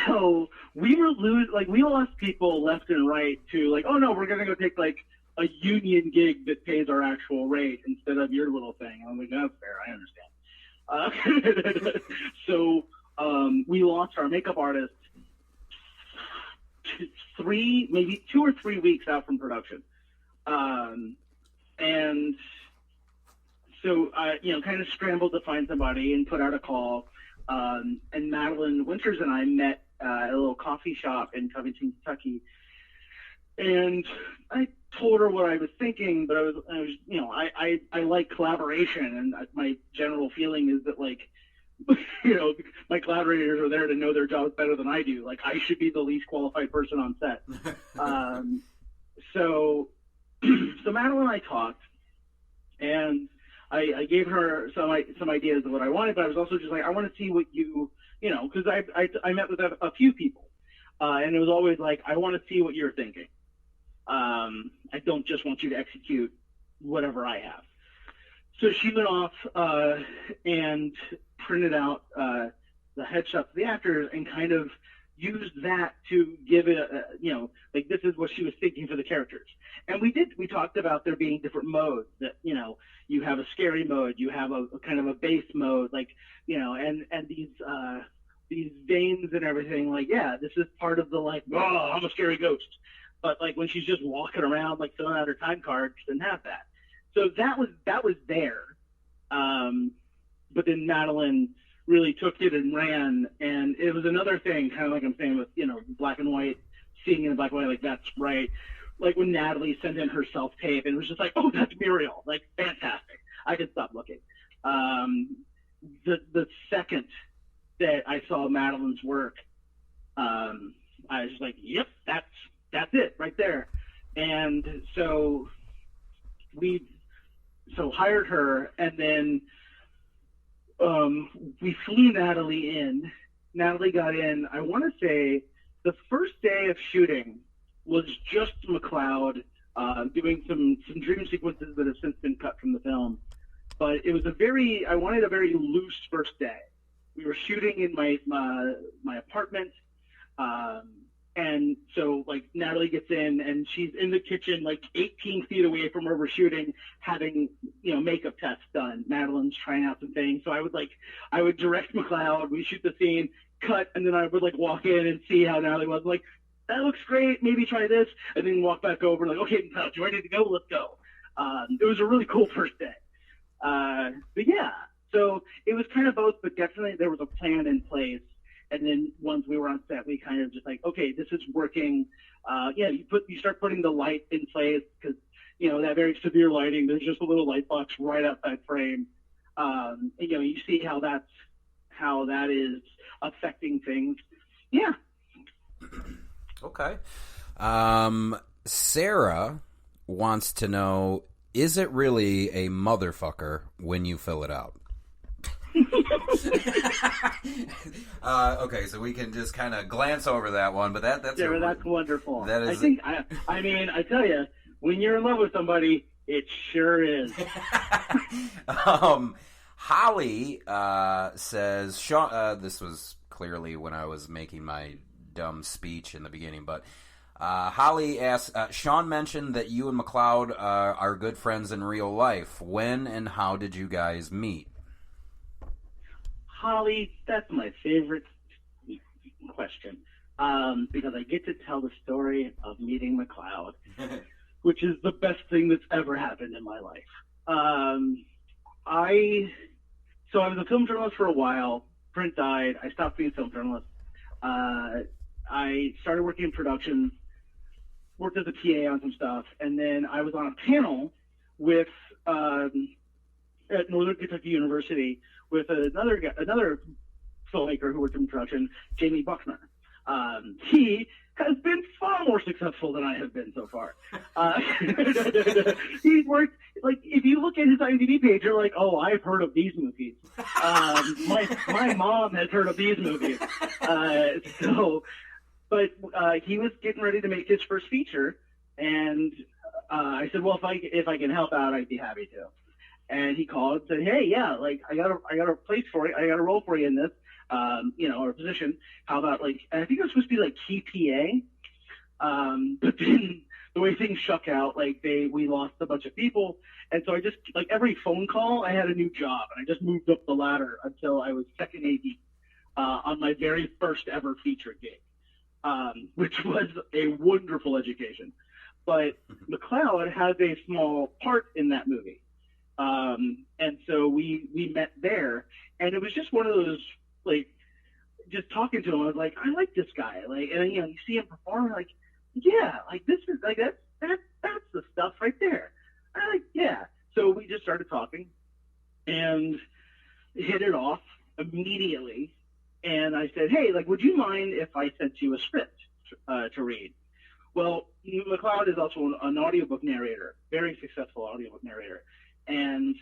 So we lost people left and right to like, oh no, we're gonna go take like a union gig that pays our actual rate instead of your little thing. I'm like, that's fair, I understand. So we lost our makeup artist maybe 2 or 3 weeks out from production. And so I, kind of scrambled to find somebody and put out a call. And Madeline Winters and I met at a little coffee shop in Covington, Kentucky. And I told her what I was thinking, but I like collaboration, and my general feeling is that like, my collaborators are there to know their jobs better than I do. Like I should be the least qualified person on set. So Madeline and I talked, and I gave her some ideas of what I wanted, but I was also just like, I want to see what because I met with a few people, and it was always like, I want to see what you're thinking. I don't just want you to execute whatever I have. So she went off and printed out the headshots of the actors and kind of used that to give it like this is what she was thinking for the characters. And we talked about there being different modes that, you have a scary mode, you have a kind of a base mode, like, and these veins and everything, like, yeah, this is part of the like, oh, I'm a scary ghost. But like when she's just walking around, like filling out her time card, she didn't have that. So that was there. But then Madeline really took it and ran, and it was another thing, kind of like I'm saying with, black and white, seeing in black and white, like that's right. Like when Natalie sent in her self-tape, and it was just like, oh, that's Muriel, like fantastic. I could stop looking. The second that I saw Madeline's work, I was just like, yep, that's it right there. And so we hired her, and then we flew Natalie in. Natalie got in, I want to say the first day of shooting was just MacLeod doing some dream sequences that have since been cut from the film. But it was I wanted a very loose first day. We were shooting in my apartment. And so like Natalie gets in and she's in the kitchen, like 18 feet away from where we're shooting, having, makeup tests done. Madeline's trying out some things. So I would direct MacLeod, we shoot the scene, cut, and then I would like walk in and see how Natalie was, like, that looks great, maybe try this, and then walk back over like, okay, MacLeod, you ready to go? Let's go. It was a really cool first day. But yeah, so it was kind of both, but definitely there was a plan in place. And then once we were on set, we kind of just like, okay, this is working. You start putting the light in place because, that very severe lighting, there's just a little light box right outside frame. And, you see how that is affecting things. Yeah. Okay. Sarah wants to know, is it really a motherfucker when you fill it out? Okay, so we can just kind of glance over that one, but that's wonderful. That is, I tell you, when you're in love with somebody, it sure is. Holly says, Sean, this was clearly when I was making my dumb speech in the beginning, but Holly asks, Sean mentioned that you and MacLeod are good friends in real life. When and how did you guys meet? Holly, that's my favorite question, because I get to tell the story of meeting MacLeod, which is the best thing that's ever happened in my life. I was a film journalist for a while. Print died. I stopped being a film journalist. I started working in production, worked as a PA on some stuff, and then I was on a panel with at Northern Kentucky University with another filmmaker who worked in production, Jamie Buckner. He has been far more successful than I have been so far. He's worked, like, if you look at his IMDb page, you're like, oh, I've heard of these movies. My mom has heard of these movies. But he was getting ready to make his first feature, and I said, well, if I can help out, I'd be happy to. and he called and said, "Hey, yeah, like I got a place for you. I got a role for you in this, or position. How about like, and I think it was supposed to be like key PA, but then the way things shook out, like we lost a bunch of people, and so I just like every phone call, I had a new job, and I just moved up the ladder until I was second AD on my very first ever feature gig, which was a wonderful education. But MacLeod has a small part in that movie. And so we met there, and it was just one of those, like, just talking to him, I was like, I like this guy. Like, and, you see him perform, like, yeah, like, this is, like, that's the stuff right there. I like, yeah. So we just started talking and hit it off immediately. And I said, hey, like, would you mind if I sent you a script to read? Well, MacLeod is also an audiobook narrator, very successful audiobook narrator. And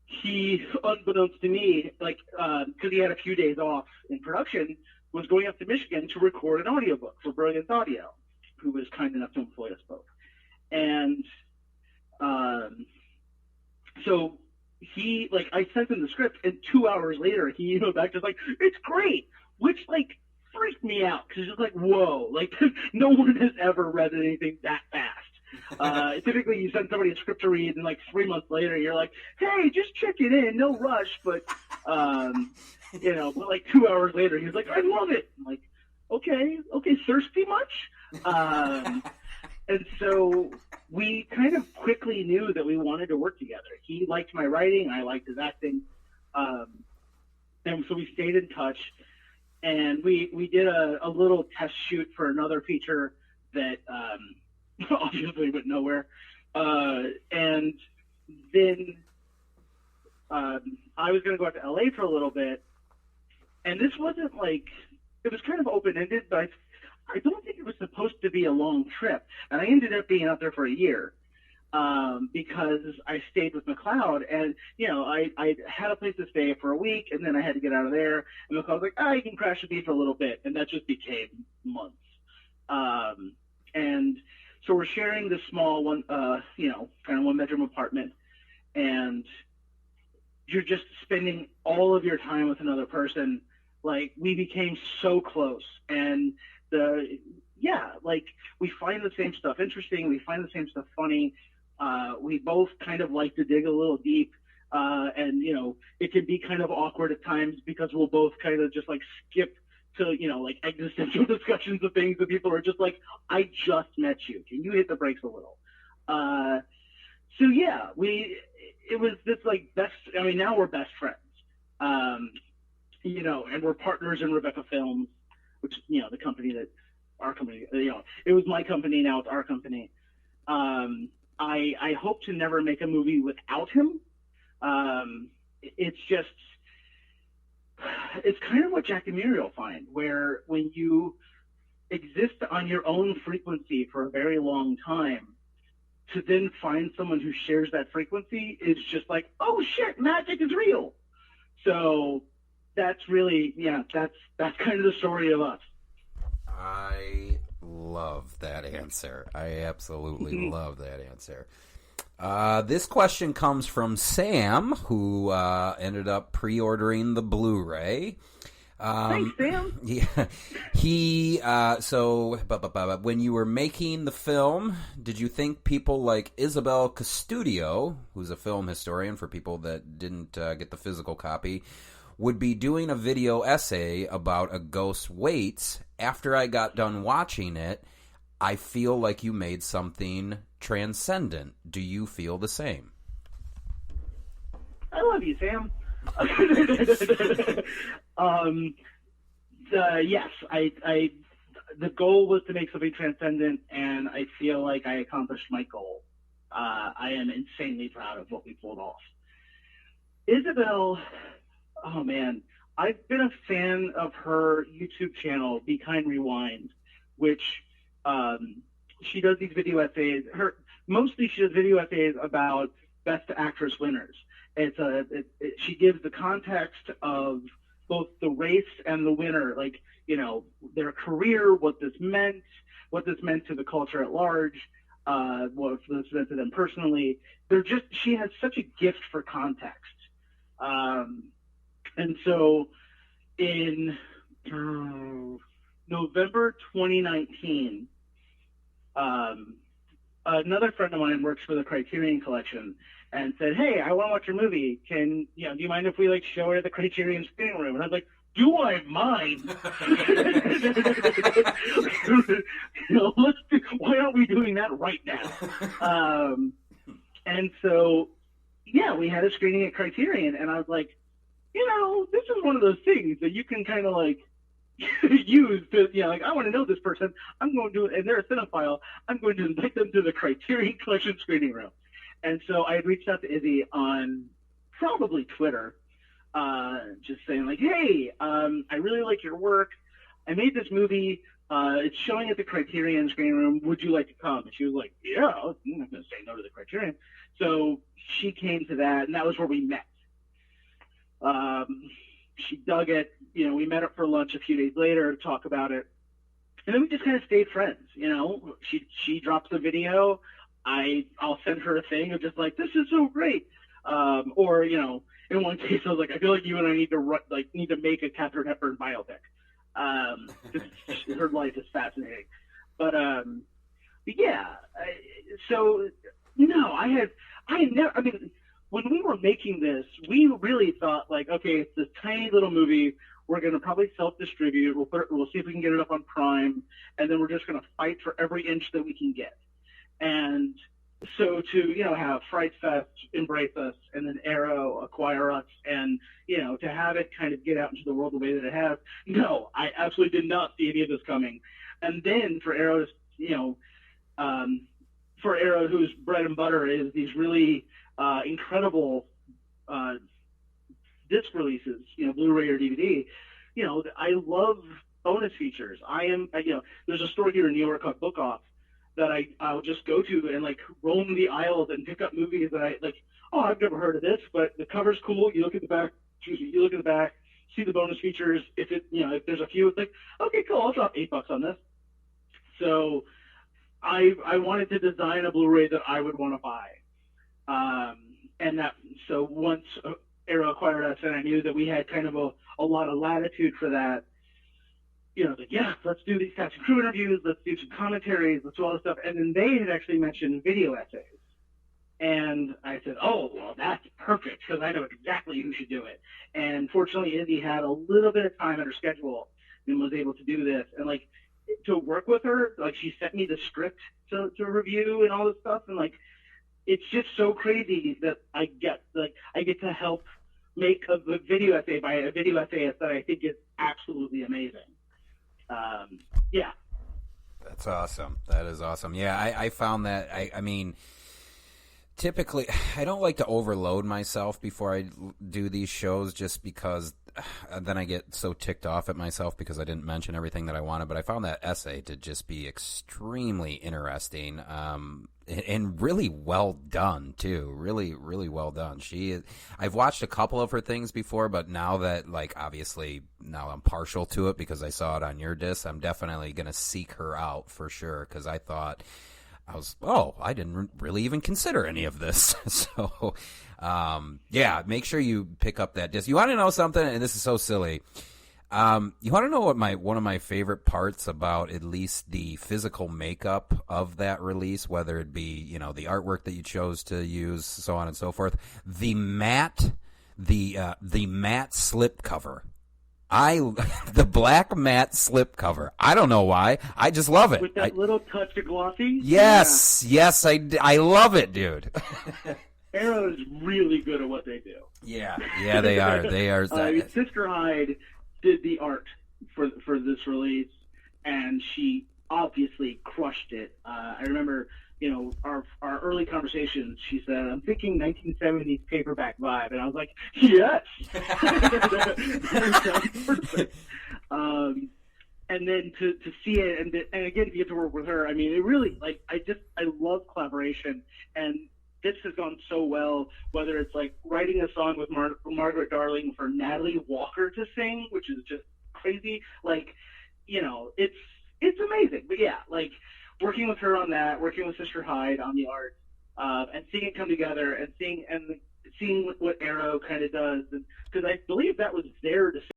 he, unbeknownst to me, like, because he had a few days off in production, was going up to Michigan to record an audiobook for Brilliance Audio, who was kind enough to employ us both. And so he, like, I sent him the script, and 2 hours later, he emailed back just like, it's great, which, like, freaked me out, because it's just like, whoa, like, no one has ever read anything that fast. Typically you send somebody a script to read, and like 3 months later you're like, hey, just check it in, no rush. But but like 2 hours later he was like, I love it. I'm like, okay, thirsty much? And so we kind of quickly knew that we wanted to work together. He liked my writing, I liked his acting, and so we stayed in touch, and we did a little test shoot for another feature that obviously went nowhere. And then I was going to go out to LA for a little bit, and this wasn't like, it was kind of open-ended, but I don't think it was supposed to be a long trip. And I ended up being out there for a year because I stayed with MacLeod, and I had a place to stay for a week, and then I had to get out of there, and MacLeod was like, you can crash with me for a little bit, and that just became months. And so we're sharing this small one, kind of one-bedroom apartment, and you're just spending all of your time with another person. Like, we became so close, and we find the same stuff interesting. We find the same stuff funny. We both kind of like to dig a little deep, and it can be kind of awkward at times because we'll both kind of just like skip to, like existential discussions of things that people are just like, I just met you. Can you hit the brakes a little? So yeah, it was this like best, now we're best friends. And we're partners in Rebecca Films, which, the company that, our company, it was my company, now it's our company. I hope to never make a movie without him. It's kind of what Jack and Muriel find, where when you exist on your own frequency for a very long time, to then find someone who shares that frequency is just like, oh shit, magic is real. So that's really, that's kind of the story of us. I love that answer. I absolutely love that answer. This question comes from Sam, who ended up pre-ordering the Blu-ray. Thanks, Sam. Yeah, when you were making the film, did you think people like Isabel Custodio, who's a film historian for people that didn't get the physical copy, would be doing a video essay about A Ghost Waits? After I got done watching it, I feel like you made something transcendent. Do you feel the same? I love you, Sam. Yes, the goal was to make something transcendent, and I feel like I accomplished my goal. I am insanely proud of what we pulled off. Isabel, oh man, I've been a fan of her YouTube channel, Be Kind Rewind, which she does these video essays. Mostly she does video essays about Best Actress winners. She gives the context of both the race and the winner, like, their career, what this meant to the culture at large. Well, it's meant to them personally. She has such a gift for context. And so in November 2019, another friend of mine works for the Criterion Collection and said, "Hey, I want to watch your movie. Do you mind if we like show it at the Criterion screening room?" And I was like, "Do I mind?" Why aren't we doing that right now? And so, yeah, we had a screening at Criterion, and I was like, this is one of those things that you can kind of like use to, like, I want to know this person. I'm going to, and they're a cinephile. I'm going to invite them to the Criterion Collection screening room. And so I had reached out to Izzy on probably Twitter, just saying like, "Hey, I really like your work. I made this movie. It's showing at the Criterion screening room. Would you like to come?" And she was like, "Yeah, I'm not going to say no to the Criterion." So she came to that, and that was where we met. She dug it. We met up for lunch a few days later to talk about it. And then we just kind of stayed friends. She drops a video. I'll send her a thing of just like, "This is so great." Or, in one case, I was like, "I feel like you and I need to make a Katharine Hepburn biopic." Her life is fascinating. But yeah. So no, I had never. I mean, when we were making this, we really thought like, okay, it's this tiny little movie. We're going to probably self-distribute. We'll see if we can get it up on Prime, and then we're just going to fight for every inch that we can get. And so to, have Fright Fest embrace us, and then Arrow acquire us, and, to have it kind of get out into the world the way that it has, no, I absolutely did not see any of this coming. And then for Arrow, whose bread and butter is these really incredible disc releases, Blu-ray or DVD, I love bonus features. There's a store here in New York called Book Off that I'll just go to and like roam the aisles and pick up movies that I like. Oh, I've never heard of this, but the cover's cool. You look at the back, see the bonus features. If there's a few, it's like, okay, cool, I'll drop $8 on this. So I wanted to design a Blu-ray that I would want to buy. So once Arrow acquired us, and I knew that we had kind of a lot of latitude for that, like, yeah, let's do these cast and crew interviews, let's do some commentaries, let's do all this stuff. And then they had actually mentioned video essays. And I said, oh, well, that's perfect, because I know exactly who should do it. And fortunately, Izzy had a little bit of time in her schedule and was able to do this. And, like, to work with her, like, she sent me the script to review and all this stuff. And, like, it's just so crazy that I get to help make a video essay by a video essayist that I think is absolutely amazing. Yeah. That's awesome. That is awesome. Yeah, I found that, I mean, typically, I don't like to overload myself before I do these shows, just because then I get so ticked off at myself because I didn't mention everything that I wanted. But I found that essay to just be extremely interesting, and really well done too. Really, really well done. I've watched a couple of her things before, but now that, like, obviously now I'm partial to it because I saw it on your disc, I'm definitely going to seek her out for sure, because I didn't really even consider any of this. So, yeah, make sure you pick up that disc. You want to know something? And this is so silly. You want to know what one of my favorite parts about at least the physical makeup of that release, whether it be, the artwork that you chose to use, so on and so forth, the matte slip cover. The black matte slip cover. I don't know why. I just love it. With that little touch of glossy? Yes. Yeah. Yes, I love it, dude. Arrow is really good at what they do. Yeah. Yeah, they are. They are. Sister Hyde did the art for this release, and she obviously crushed it. I remember, our early conversations, she said, "I'm thinking 1970s paperback vibe." And I was like, yes! That sounds perfect. And then to see it, and again, to get to work with her, I mean, it really, like, I love collaboration, and this has gone so well, whether it's like writing a song with Margaret Darling for Natalie Walker to sing, which is just crazy. Like, it's amazing. But yeah, like, working with her on that, working with Sister Hyde on the art, and seeing it come together, and seeing what Arrow kind of does, because I believe that was their decision.